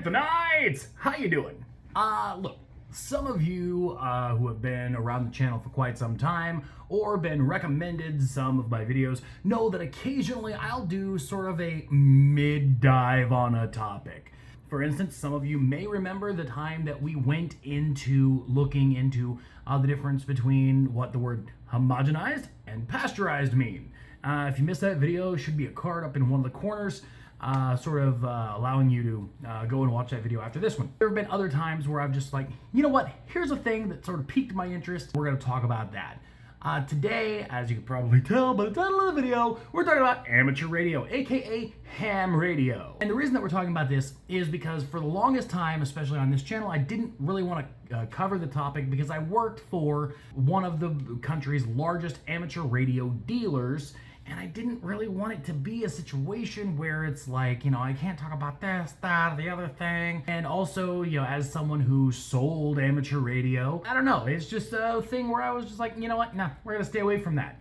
tonight. How you doing? Look, some of you who have been around the channel for quite some time or been recommended some of my videos know that occasionally I'll do sort of a mid-dive on a topic. For instance, some of you may remember the time that we went into looking into the difference between what the word homogenized and pasteurized mean. If you missed that video, there should be a card up in one of the corners allowing you to go and watch that video after this one. There have been other times where I've just like, you know what, here's a thing that sort of piqued my interest. We're going to talk about that. Today, as you can probably tell by the title of the video, we're talking about amateur radio, aka ham radio. And the reason that we're talking about this is because for the longest time, especially on this channel, I didn't really want to cover the topic because I worked for one of the country's largest amateur radio dealers, and I didn't really want it to be a situation where it's like, you know, I can't talk about this, that, or the other thing. And also, you know, as someone who sold amateur radio, I don't know, it's just a thing where I was just like, you know what, nah, we're gonna stay away from that.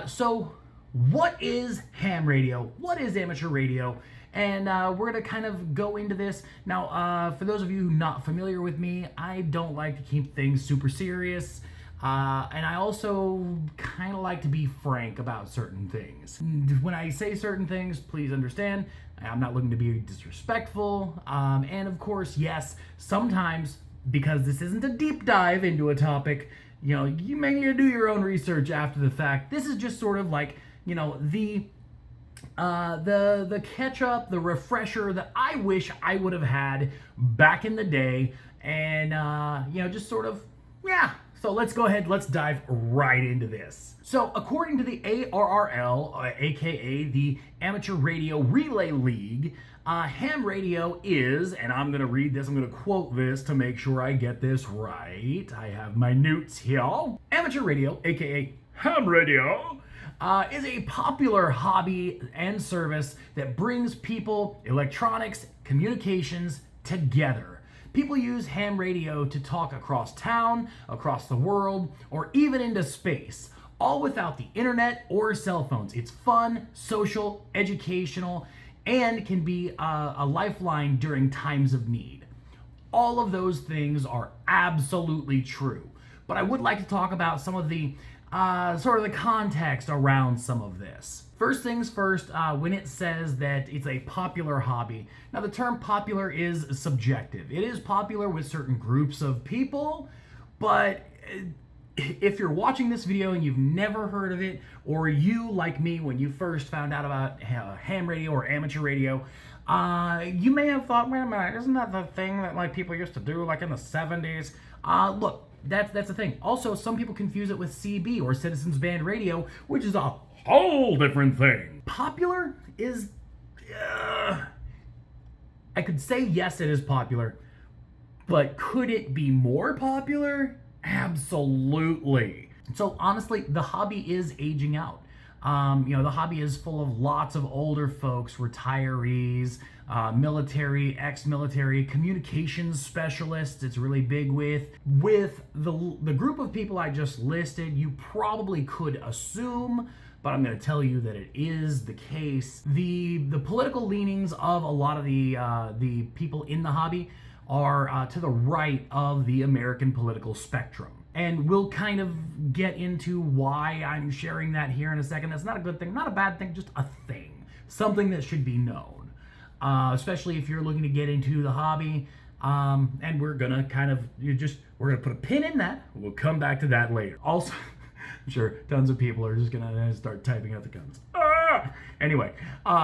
So what is ham radio? What is amateur radio? And we're gonna kind of go into this. Now, for those of you not familiar with me, I don't like to keep things super serious. And I also kind of like to be frank about certain things. When I say certain things, please understand, I'm not looking to be disrespectful. And of course, yes, sometimes, because this isn't a deep dive into a topic, you know, you may need to do your own research after the fact. This is just sort of like, you know, the catch up, the refresher that I wish I would have had back in the day. And, you know, just sort of, yeah. So let's go ahead, let's dive right into this. So according to the ARRL, aka the Amateur Radio Relay League, ham radio is, and I'm gonna read this, I'm gonna quote this to make sure I get this right. I have my notes here. Amateur radio, aka ham radio, is a popular hobby and service that brings people, electronics, communications together. People use ham radio to talk across town, across the world, or even into space, all without the internet or cell phones. It's fun, social, educational, and can be a lifeline during times of need. All of those things are absolutely true. But I would like to talk about some of the sort of the context around some of this. First things first, when it says that it's a popular hobby, now the term popular is subjective. It is popular with certain groups of people, but if you're watching this video and you've never heard of it, or you, like me, when you first found out about ham radio or amateur radio, you may have thought, wait a minute, isn't that the thing that like people used to do like in the 70s? Look, that's the thing. Also, some people confuse it with CB or Citizens Band Radio, which is a whole different thing. Popular is, I could say yes, it is popular, but could it be more popular? Absolutely. So honestly, the hobby is aging out. You know, the hobby is full of lots of older folks, retirees, military, ex-military, communications specialists. It's really big with the group of people I just listed. You probably could assume, but I'm going to tell you that it is the case. The political leanings of a lot of the people in the hobby are to the right of the American political spectrum. And we'll kind of get into why I'm sharing that here in a second. That's not a good thing, not a bad thing, just a thing. Something that should be known, especially if you're looking to get into the hobby. And we're gonna kind of, we're gonna put a pin in that. We'll come back to that later. Also, I'm sure tons of people are just gonna start typing out the comments. Anyway,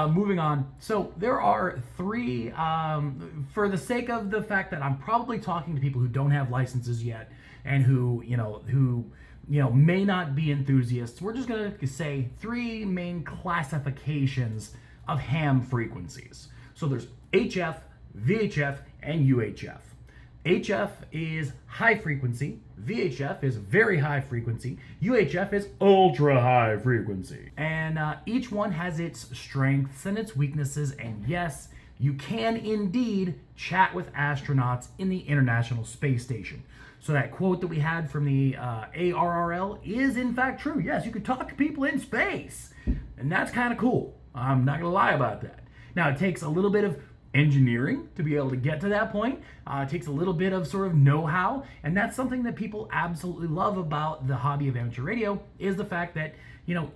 moving on. So there are three, for the sake of the fact that I'm probably talking to people who don't have licenses yet and who may not be enthusiasts, we're just gonna say three main classifications of ham frequencies. So there's HF, VHF, and UHF. HF is high frequency, VHF is very high frequency, UHF is ultra high frequency. And each one has its strengths and its weaknesses, and yes, you can indeed chat with astronauts in the International Space Station. So that quote that we had from the ARRL is in fact true. Yes, you could talk to people in space, and that's kind of cool. I'm not gonna lie about that. Now, it takes a little bit of engineering to be able to get to that point. It takes a little bit of sort of know-how, and that's something that people absolutely love about the hobby of amateur radio, is the fact that, you know,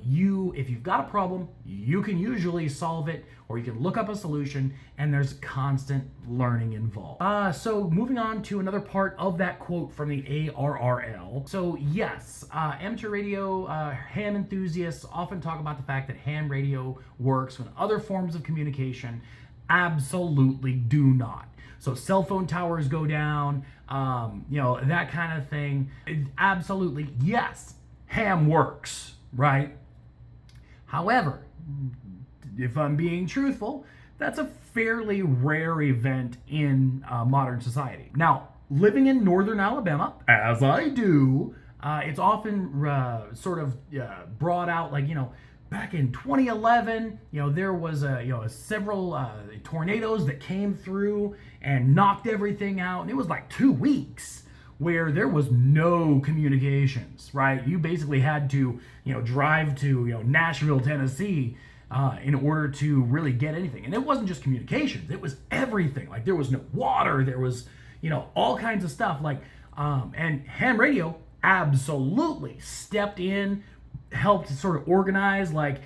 if you've got a problem, you can usually solve it, or you can look up a solution, and there's constant learning involved. So moving on to another part of that quote from the ARRL. So yes, amateur radio ham enthusiasts often talk about the fact that ham radio works when other forms of communication absolutely do not. So cell phone towers go down, you know, that kind of thing. Absolutely, yes, ham works, right? However, if I'm being truthful, that's a fairly rare event in modern society. Now, living in northern Alabama, as I do, it's often sort of brought out, like, you know, back in 2011, you know, there was several tornadoes that came through and knocked everything out, and it was like 2 weeks where there was no communications, right? You basically had to, you know, drive to, you know, Nashville, Tennessee, in order to really get anything. And it wasn't just communications, it was everything. Like, there was no water, there was, you know, all kinds of stuff. Like, and ham radio absolutely stepped in, helped sort of organize, like,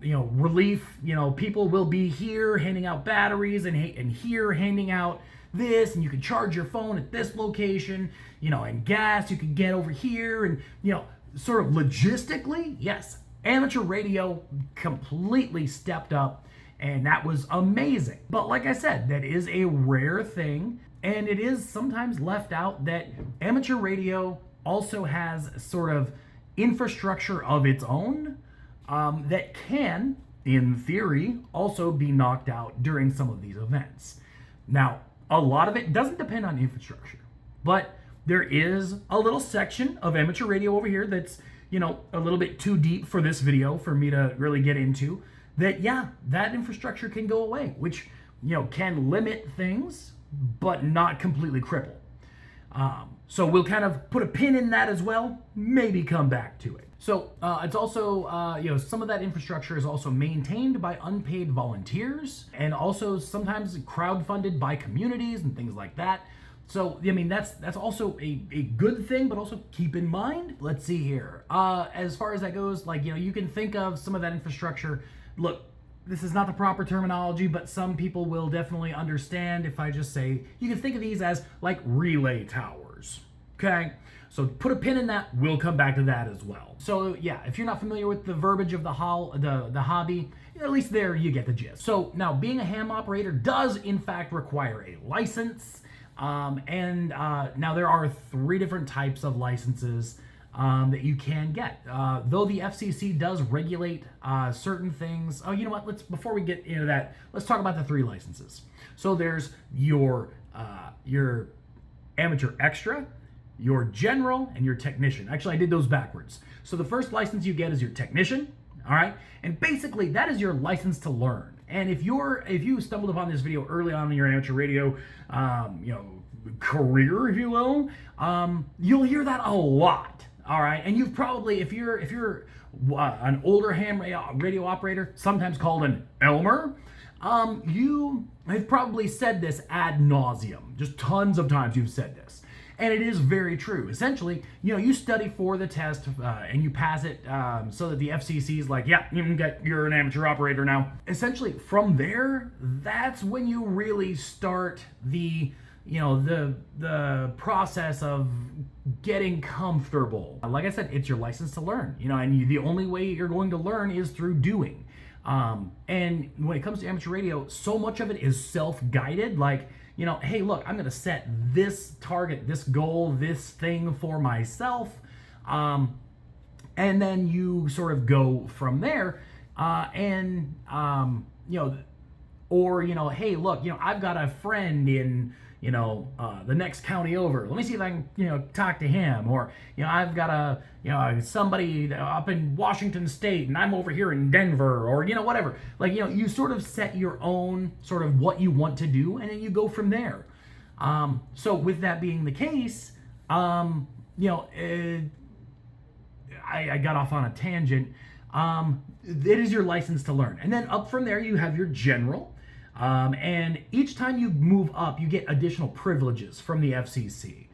relief. You know, people will be here handing out batteries, and here handing out this, and you can charge your phone at this location, you know, and gas you can get over here, and, you know, sort of logistically, yes, amateur radio completely stepped up, and that was amazing. But like I said, that is a rare thing, and it is sometimes left out that amateur radio also has sort of infrastructure of its own, that can, in theory, also be knocked out during some of these events. Now, a lot of it doesn't depend on infrastructure, but there is a little section of amateur radio over here that's, you know, a little bit too deep for this video for me to really get into, that, yeah, that infrastructure can go away, which, you know, can limit things, but not completely cripple. So we'll kind of put a pin in that as well, maybe come back to it. So it's also, you know, some of that infrastructure is also maintained by unpaid volunteers, and also sometimes crowdfunded by communities and things like that. So, I mean, that's also a good thing, but also keep in mind, let's see here. As far as that goes, like, you know, you can think of some of that infrastructure. Look, this is not the proper terminology, but some people will definitely understand if I just say, you can think of these as like relay towers, okay? So put a pin in that, we'll come back to that as well. So yeah, if you're not familiar with the verbiage of the hobby, at least there you get the gist. So now, being a ham operator does in fact require a license, and now there are 3 different types of licenses that you can get. Though the FCC does regulate certain things. Oh, you know what? Before we get into that, let's talk about the 3 licenses. So there's your amateur extra, your general, and your technician. Actually, I did those backwards. So the first license you get is your technician, all right? And basically, that is your license to learn. And if you stumbled upon this video early on in your amateur radio, you know, career, if you will, you'll hear that a lot, all right? And you've probably, if you're an older ham radio operator, sometimes called an Elmer, you have probably said this ad nauseum. Just tons of times you've said this. And it is very true. Essentially, you know, you study for the test and you pass it so that the FCC is like, yeah, you're an amateur operator now. Essentially, from there, that's when you really start the process of getting comfortable. Like I said, it's your license to learn, you know, and the only way you're going to learn is through doing. And when it comes to amateur radio, so much of it is self-guided. Like, you know, hey, look, I'm going to set this target, this goal, this thing for myself. And then you sort of go from there. You know, or, you know, hey, look, you know, I've got a friend in, you know, the next county over. Let me see if I can, you know, talk to him. Or, you know, I've got somebody up in Washington State and I'm over here in Denver, or, you know, whatever. Like, you know, you sort of set your own sort of what you want to do, and then you go from there. So with that being the case, you know, I got off on a tangent. It is your license to learn. And then up from there, you have your general. And each time you move up, you get additional privileges from the FCC.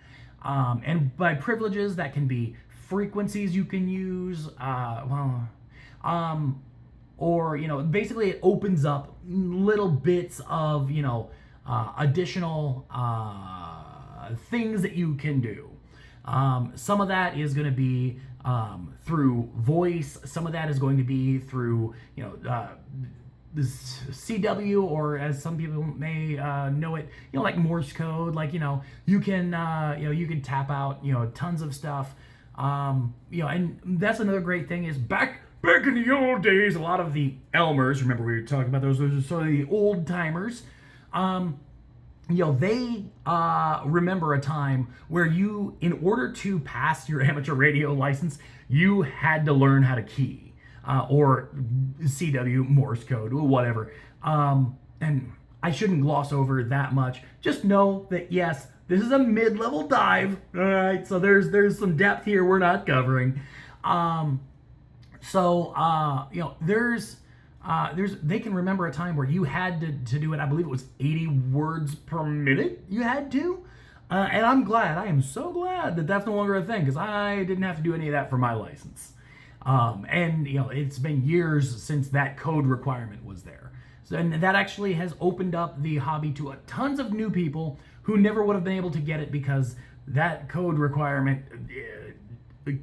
And by privileges, that can be frequencies you can use, or, basically it opens up little bits of, additional things that you can do. Some of that is going to be through voice. Some of that is going to be through, this CW, or as some people may know it, like Morse code. Like, you can tap out, tons of stuff. And that's another great thing is back in the old days, a lot of the Elmers, remember we were talking about those are sort of the old timers. They remember a time where you, in order to pass your amateur radio license, you had to learn how to key. Or CW, Morse code, or whatever. And I shouldn't gloss over that much. Just know that, yes, this is a mid-level dive. All right, so there's some depth here we're not covering. They can remember a time where you had to do it. I believe it was 80 words per minute you had to. And I am so glad that that's no longer a thing, because I didn't have to do any of that for my license. And it's been years since that code requirement was there. So, and that actually has opened up the hobby to tons of new people who never would have been able to get it, because that code requirement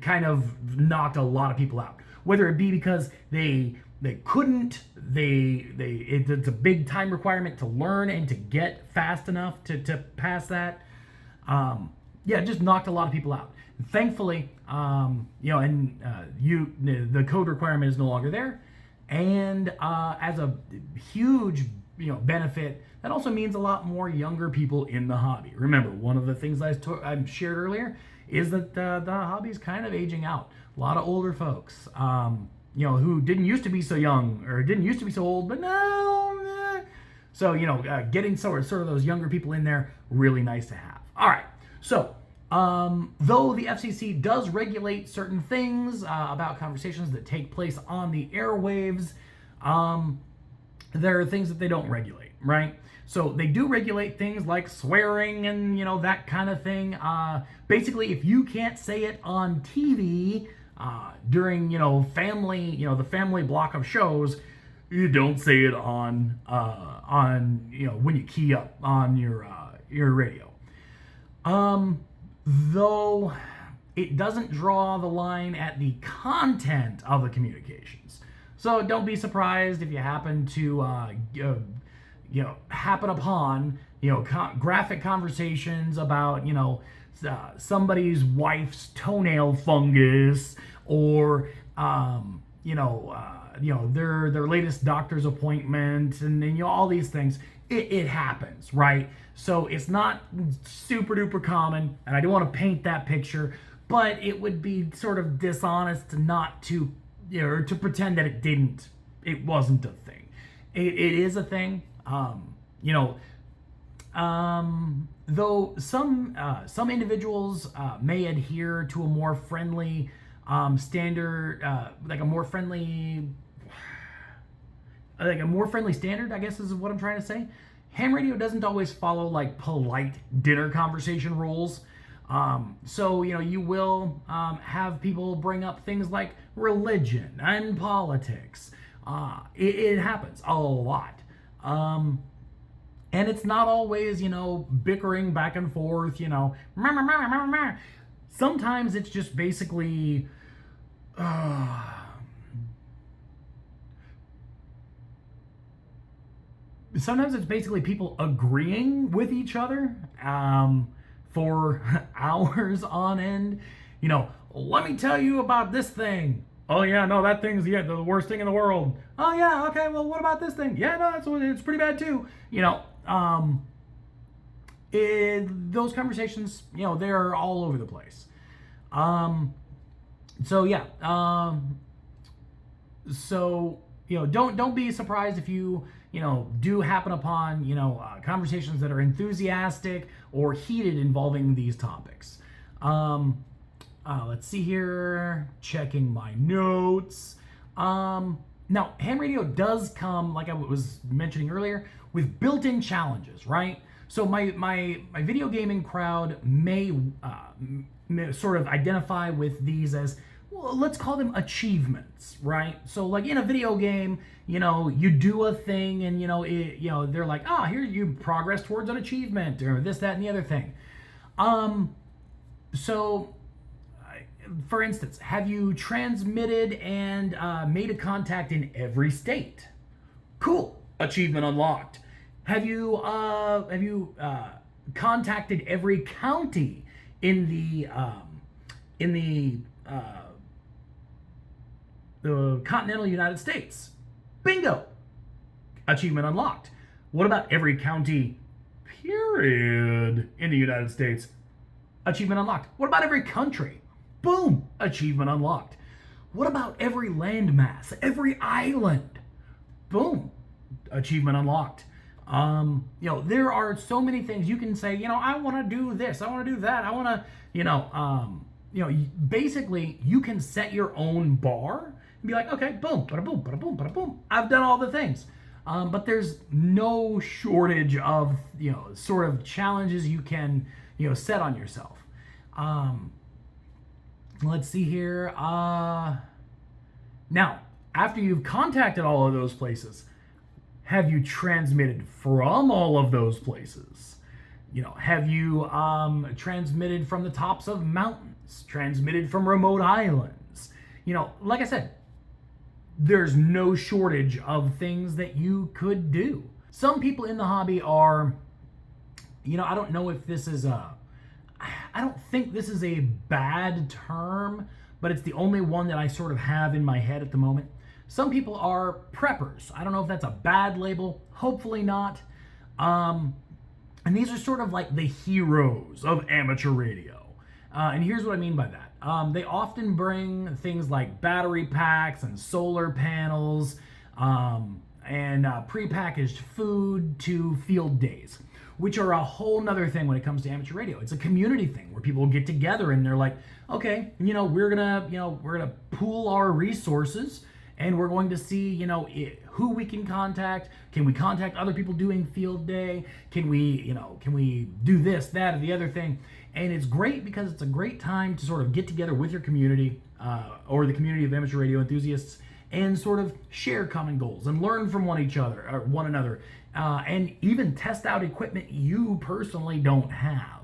kind of knocked a lot of people out. Whether it be because they couldn't, it's a big time requirement to learn and to get fast enough to pass that. It just knocked a lot of people out. Thankfully, the code requirement is no longer there, and as a huge, benefit, that also means a lot more younger people in the hobby. Remember, one of the things I shared earlier is that the hobby is kind of aging out. A lot of older folks, who didn't used to be so young or didn't used to be so old, but now, so getting sort of those younger people in there, really nice to have. All right, so. Though the FCC does regulate certain things about conversations that take place on the airwaves, there are things that they don't regulate, right? So they do regulate things like swearing and, that kind of thing. Basically, if you can't say it on TV during, family, the family block of shows, you don't say it on when you key up on your radio. Though it doesn't draw the line at the content of the communications. So don't be surprised if you happen to, happen upon, graphic conversations about, somebody's wife's toenail fungus, or, their latest doctor's appointment, and all these things. It happens, right? So it's not super duper common, and I don't want to paint that picture, but it would be sort of dishonest not to, or to pretend that it wasn't a thing. It is a thing, though some individuals may adhere to a more friendly standard, like a more friendly standard, I guess is what I'm trying to say. Ham radio doesn't always follow like polite dinner conversation rules. So, you will have people bring up things like religion and politics. It happens a lot. And it's not always, bickering back and forth, Sometimes it's just basically... Sometimes it's basically people agreeing with each other for hours on end. Let me tell you about this thing. Oh yeah, no, that thing's the worst thing in the world. Oh yeah, okay, well, what about this thing? Yeah, no, it's pretty bad too. Those conversations, they're all over the place. Don't be surprised if you do happen upon, conversations that are enthusiastic or heated involving these topics. Let's see here, checking my notes. Now, ham radio does come, like I was mentioning earlier, with built-in challenges, right? So my video gaming crowd may sort of identify with these as, well, let's call them achievements, right? So like in a video game, you do a thing and they're like, here you progress towards an achievement or this, that, and the other thing. So for instance, have you transmitted and made a contact in every state? Cool, achievement unlocked. Have you contacted every county in the continental United States? Bingo, achievement unlocked. What about every county, period, in the United States? Achievement unlocked. What about every country? Boom, achievement unlocked. What about every landmass, every island? Boom, achievement unlocked. There are so many things you can say, I want to do this, I want to do that, I want to, basically you can set your own bar and be like, okay, boom, bada boom, bada boom, bada boom. I've done all the things. But there's no shortage of, sort of challenges you can, set on yourself. Let's see here. Now, after you've contacted all of those places, have you transmitted from all of those places? Have you transmitted from the tops of mountains, transmitted from remote islands? Like I said, there's no shortage of things that you could do. Some people in the hobby are, I don't know if this is I don't think this is a bad term, but it's the only one that I sort of have in my head at the moment. Some people are preppers. I don't know if that's a bad label. Hopefully not. And these are sort of like the heroes of amateur radio. And here's what I mean by that. They often bring things like battery packs and solar panels and prepackaged food to field days, which are a whole nother thing when it comes to amateur radio. It's a community thing where people get together and they're like, okay, we're gonna pool our resources and we're going to see, who we can contact. Can we contact other people doing field day? Can we do this, that, or the other thing? And it's great because it's a great time to sort of get together with your community or the community of amateur radio enthusiasts and sort of share common goals and learn from one another, and even test out equipment you personally don't have.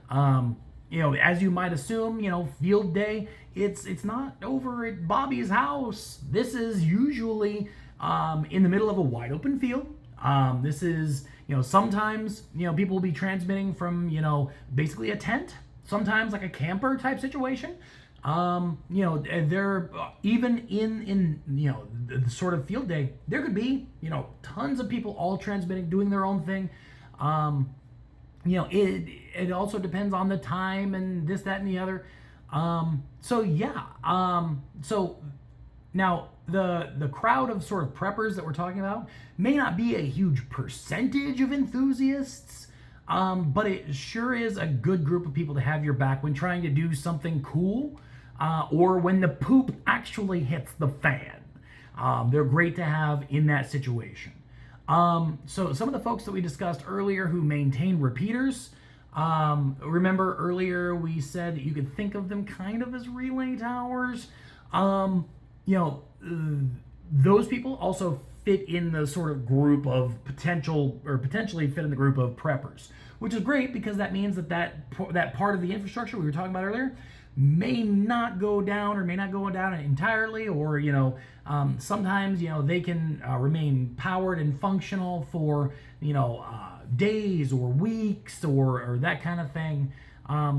As you might assume, field day, it's not over at Bobby's house. This is usually in the middle of a wide open field. This is, sometimes, people will be transmitting from, basically a tent, sometimes like a camper type situation. They're even in the sort of field day, there could be, tons of people all transmitting, doing their own thing. It also depends on the time and this, that, and the other. So now the crowd of sort of preppers that we're talking about may not be a huge percentage of enthusiasts, but it sure is a good group of people to have your back when trying to do something cool, or when the poop actually hits the fan. They're great to have in that situation. So some of the folks that we discussed earlier who maintain repeaters, remember earlier we said that you could think of them kind of as relay towers. Those people also fit in the sort of group of potentially fit in the group of preppers, which is great because that means that part of the infrastructure we were talking about earlier may not go down or may not go down entirely, or sometimes they can remain powered and functional for days or weeks or that kind of thing,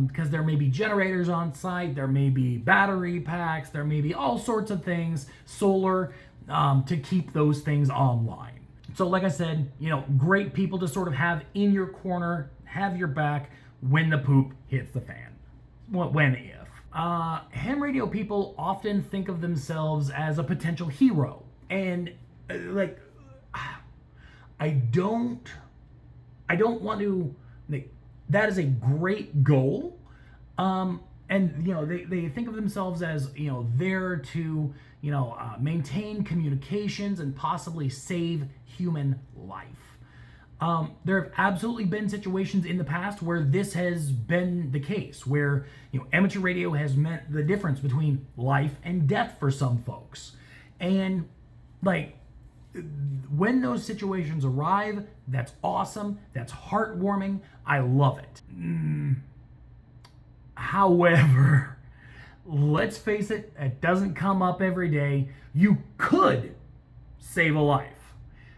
because there may be generators on site, there may be battery packs, there may be all sorts of things, solar, to keep those things online. So like I said, great people to sort of have in your corner, have your back when the poop hits the fan. If. Ham radio people often think of themselves as a potential hero, and I don't want to. That is a great goal, and they think of themselves as there to maintain communications and possibly save human life. There have absolutely been situations in the past where this has been the case, where amateur radio has meant the difference between life and death for some folks. And like when those situations arrive, that's awesome, that's heartwarming, I love it. However, let's face it, it doesn't come up every day. You could save a life.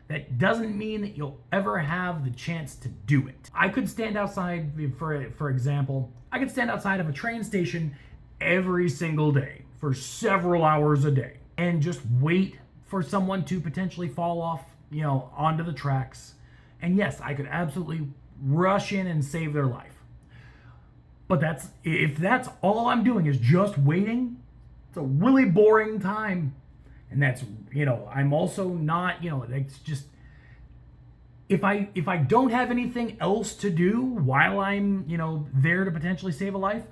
That doesn't mean that you'll ever have the chance to do it. I could stand outside, for example, I could stand outside of a train station every single day for several hours a day and just wait for someone to potentially fall off, onto the tracks. And yes, I could absolutely rush in and save their life. But if that's all I'm doing is just waiting, it's a really boring time. And that's, I'm also not, it's just, if I don't have anything else to do while I'm, there to potentially save a life,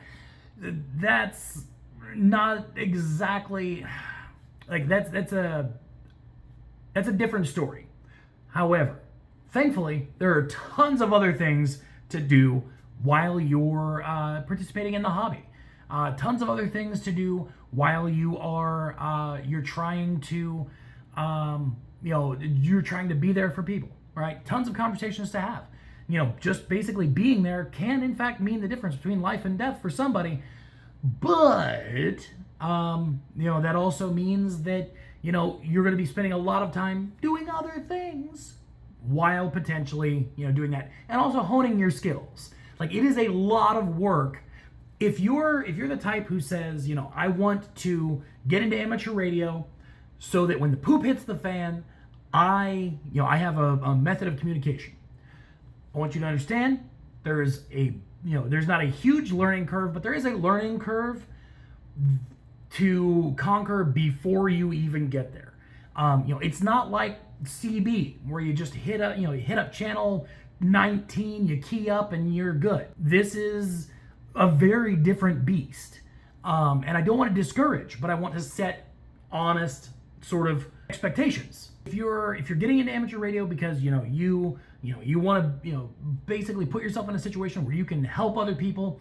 that's not exactly, like that's a different story. However, thankfully, there are tons of other things to do while you're participating in the hobby. Tons of other things to do while you're trying to you're trying to be there for people, right? Tons of conversations to have. Just basically being there can in fact mean the difference between life and death for somebody. But that also means that you're going to be spending a lot of time doing other things while potentially doing that, and also honing your skills. Like, it is a lot of work. If you're the type who says, I want to get into amateur radio so that when the poop hits the fan, I have a method of communication. I want you to understand there's not a huge learning curve, but there is a learning curve to conquer before you even get there. It's not like CB where you just hit up channel 19, you key up and you're good. This is a very different beast. And I don't want to discourage, but I want to set honest sort of expectations. If you're getting into amateur radio because you want to basically put yourself in a situation where you can help other people,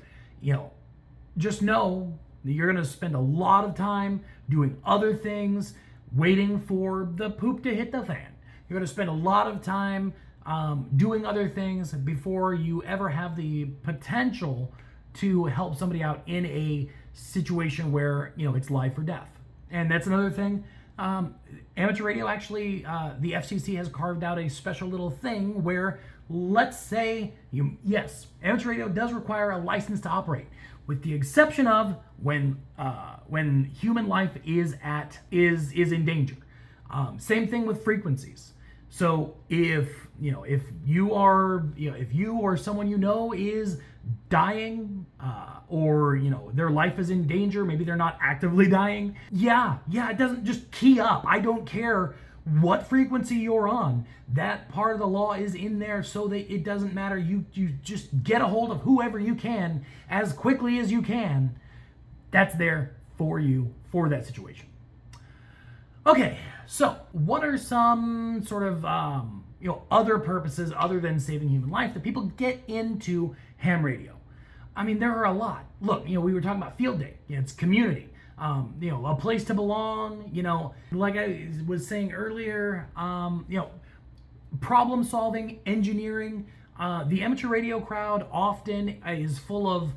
just know that you're going to spend a lot of time doing other things, waiting for the poop to hit the fan. You're going to spend a lot of time doing other things before you ever have the potential to help somebody out in a situation where it's life or death. And that's another thing. Amateur radio, actually, the FCC has carved out a special little thing where, let's say, yes, amateur radio does require a license to operate, with the exception of when human life is in danger. Same thing with frequencies. So if you or someone is dying, or their life is in danger, maybe they're not actively dying, it doesn't just key up. I don't care what frequency you're on. That part of the law is in there so that it doesn't matter. You just get a hold of whoever you can as quickly as you can. That's there for you for that situation. Okay, so what are some sort of other purposes other than saving human life that people get into ham radio? I mean, there are a lot. Look, we were talking about field day. It's community. A place to belong. Like I was saying earlier, problem solving, engineering. The amateur radio crowd often is full of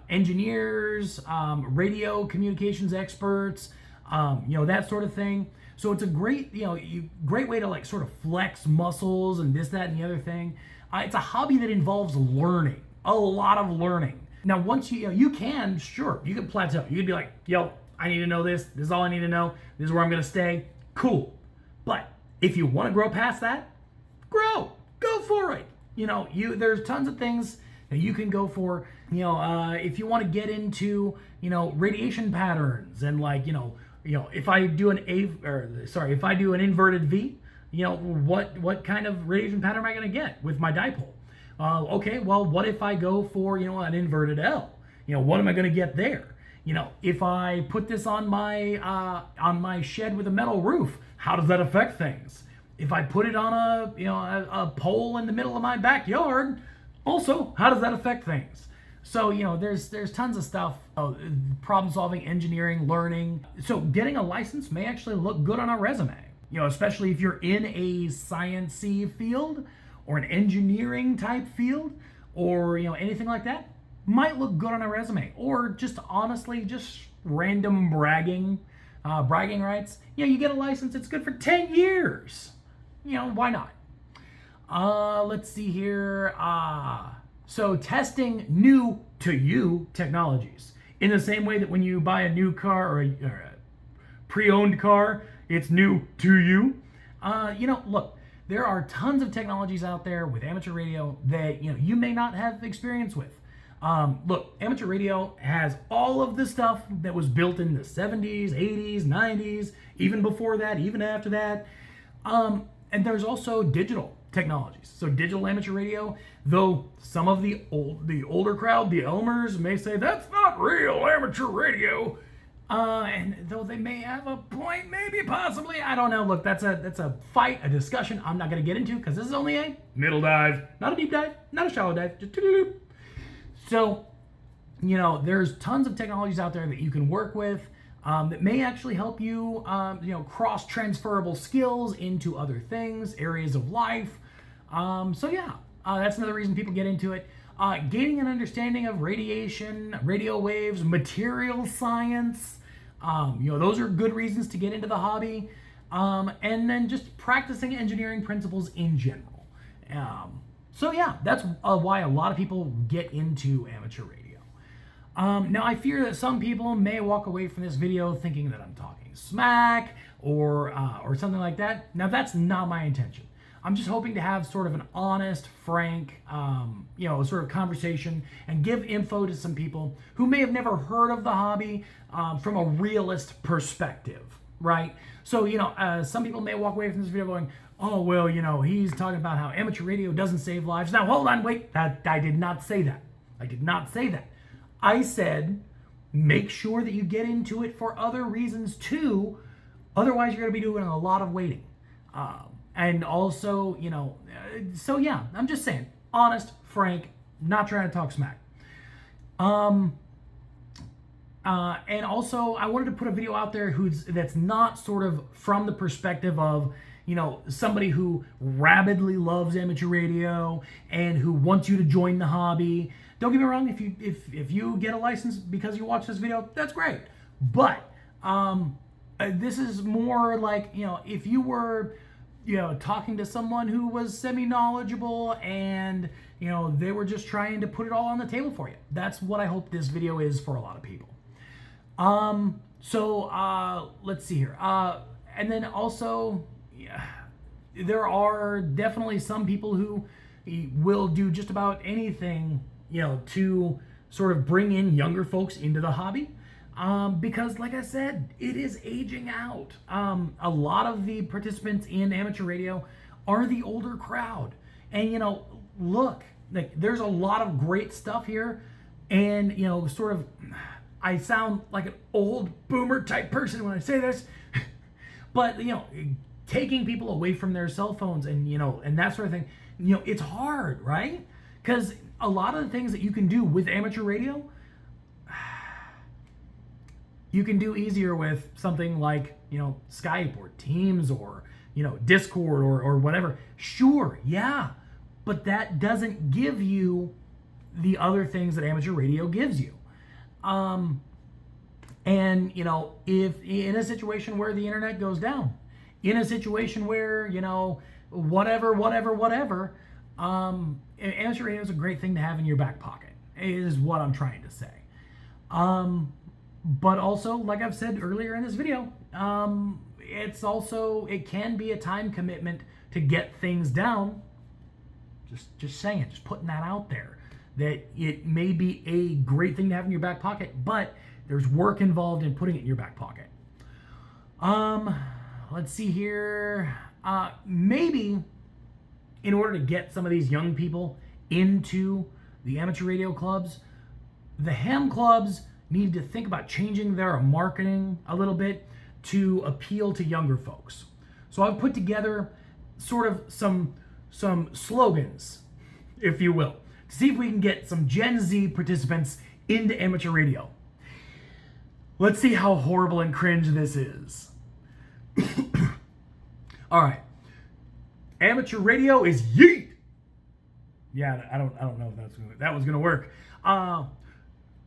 engineers, radio communications experts, that sort of thing. So it's a great way to sort of flex muscles and this, that, and the other thing. It's a hobby that involves learning, a lot of learning. Now, once you can plateau. You could be like, I need to know this. This is all I need to know. This is where I'm going to stay. Cool. But if you want to grow past that, go for it. There's tons of things that you can go for. If you want to get into, radiation patterns and if I do if I do an inverted V, what kind of radiation pattern am I going to get with my dipole? Okay, well, what if I go for, an inverted L? What am I going to get there? If I put this on my shed with a metal roof, how does that affect things? if I put it on a pole in the middle of my backyard, also, how does that affect things? So, there's tons of stuff, problem solving, engineering, learning. So getting a license may actually look good on a resume, especially if you're in a science-y field or an engineering type field or, anything like that. Might look good on a resume, or just honestly, just random bragging rights. You get a license, it's good for 10 years. Why not? Let's see here. So testing new to you technologies. In the same way that when you buy a new car or a pre-owned car, it's new to you. Look, there are tons of technologies out there with amateur radio that you may not have experience with. Look, amateur radio has all of the stuff that was built in the 70s, 80s, 90s, even before that, even after that. And there's also digital technologies. So digital amateur radio, though some of the older crowd, the Elmers, may say that's not real amateur radio. And though they may have a point, maybe, possibly, I don't know. Look, that's a fight, a discussion I'm not going to get into because this is only a middle dive, not a deep dive, not a shallow dive, just so, there's tons of technologies out there that you can work with that may actually help you, cross transferable skills into other things, areas of life. That's another reason people get into it. Gaining an understanding of radiation, radio waves, material science. Those are good reasons to get into the hobby. And then just practicing engineering principles in general. That's why a lot of people get into amateur radio. Now, I fear that some people may walk away from this video thinking that I'm talking smack or something like that. Now, that's not my intention. I'm just hoping to have sort of an honest, frank, sort of conversation and give info to some people who may have never heard of the hobby from a realist perspective, right? So, some people may walk away from this video going, oh, well, he's talking about how amateur radio doesn't save lives. Now, hold on, wait, I did not say that. I did not say that. I said, make sure that you get into it for other reasons too. Otherwise, you're going to be doing a lot of waiting. And also, I'm just saying, honest, frank, not trying to talk smack. And also, I wanted to put a video out there that's not sort of from the perspective of, somebody who rabidly loves amateur radio and who wants you to join the hobby. Don't get me wrong, if you get a license because you watch this video, that's great. But this is more like, if you were, talking to someone who was semi-knowledgeable and, they were just trying to put it all on the table for you. That's what I hope this video is for a lot of people. Let's see here. And then also, there are definitely some people who will do just about anything, to sort of bring in younger folks into the hobby. Because like I said, it is aging out. A lot of the participants in amateur radio are the older crowd. And, look, like there's a lot of great stuff here. And, I sound like an old boomer type person when I say this, but, taking people away from their cell phones and, and that sort of thing, it's hard, right? Because a lot of the things that you can do with amateur radio, you can do easier with something like, Skype or Teams or, Discord or whatever. Sure, yeah, but that doesn't give you the other things that amateur radio gives you. And, if in a situation where the internet goes down, in a situation where, whatever, amateur radio is a great thing to have in your back pocket, is what I'm trying to say. But also, like I've said earlier in this video, it can be a time commitment to get things down. Just saying, just putting that out there, that it may be a great thing to have in your back pocket, but there's work involved in putting it in your back pocket. Let's see here. Maybe in order to get some of these young people into the amateur radio clubs, the ham clubs need to think about changing their marketing a little bit to appeal to younger folks. So I've put together sort of some slogans, if you will, to see if we can get some Gen Z participants into amateur radio. Let's see how horrible and cringe this is. All right. Amateur radio is yeet. Yeah, I don't know if that was gonna work.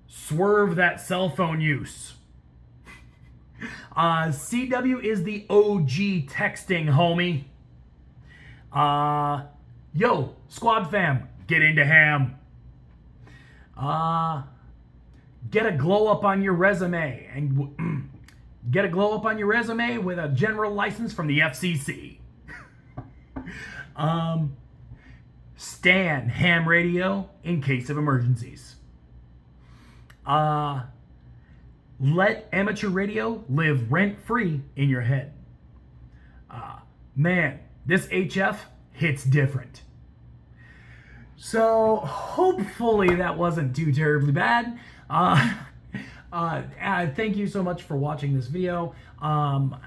Swerve that cell phone use. CW is the OG texting, homie. Yo, squad fam, get into ham. Get a glow up on your resume and get a glow up on your resume with a general license from the FCC. Stan ham radio in case of emergencies. Let amateur radio live rent-free in your head. Man, this HF hits different. So hopefully that wasn't too terribly bad. Thank you so much for watching this video.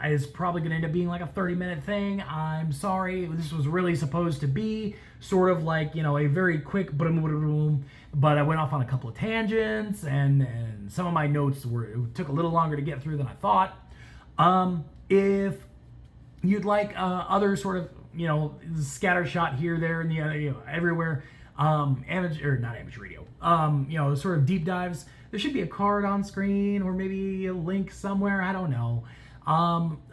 It's probably going to end up being like a 30-minute thing. I'm sorry. This was really supposed to be sort of like, you know, a very quick boom, but I went off on a couple of tangents, and some of my notes took a little longer to get through than I thought. If you'd like other sort of, you know, scattershot here, there, and everywhere, not amateur radio, you know, sort of deep dives, there should be a card on screen or maybe a link somewhere. I don't know.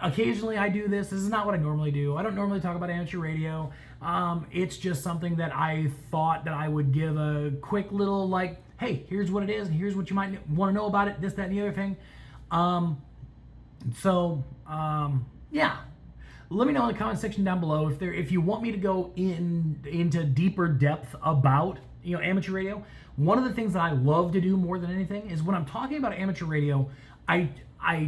Occasionally I do this. This is not what I normally do. I don't normally talk about amateur radio. It's just something that I thought that I would give a quick little, like, hey, here's what it is, and here's what you might want to know about it, this, that, and the other thing. Yeah. Let me know in the comment section down below if you want me to go into deeper depth about, you know, amateur radio. One of the things that I love to do more than anything is when I'm talking about amateur radio, I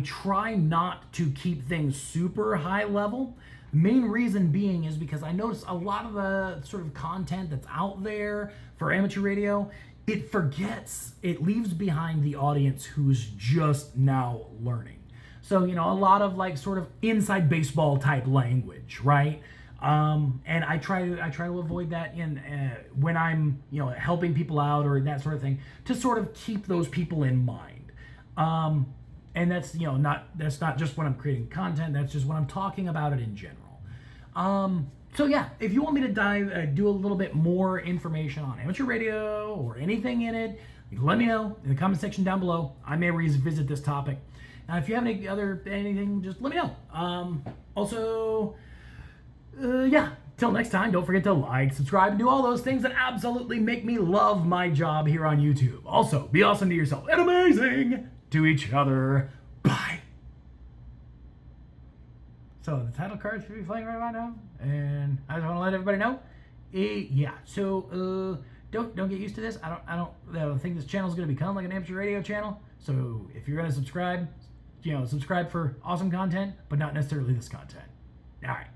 try not to keep things super high level. The main reason being is because I notice a lot of the sort of content that's out there for amateur radio, it leaves behind the audience who's just now learning. So, you know, a lot of like sort of inside baseball type language, right? And I try to avoid that when I'm, you know, helping people out or that sort of thing, to sort of keep those people in mind. And that's, you know, that's not just when I'm creating content, that's just when I'm talking about it in general. So yeah, if you want me to do a little bit more information on amateur radio or anything in it, let me know in the comment section down below. I may revisit this topic. Now, if you have anything, just let me know. Yeah, till next time, don't forget to like, subscribe, and do all those things that absolutely make me love my job here on YouTube. Also, be awesome to yourself and amazing to each other. Bye. So the title card should be playing right about now, and I just want to let everybody know. Yeah. So don't get used to this. I don't think this channel is going to become like an amateur radio channel. So if you're going to subscribe, you know, subscribe for awesome content, but not necessarily this content. All right.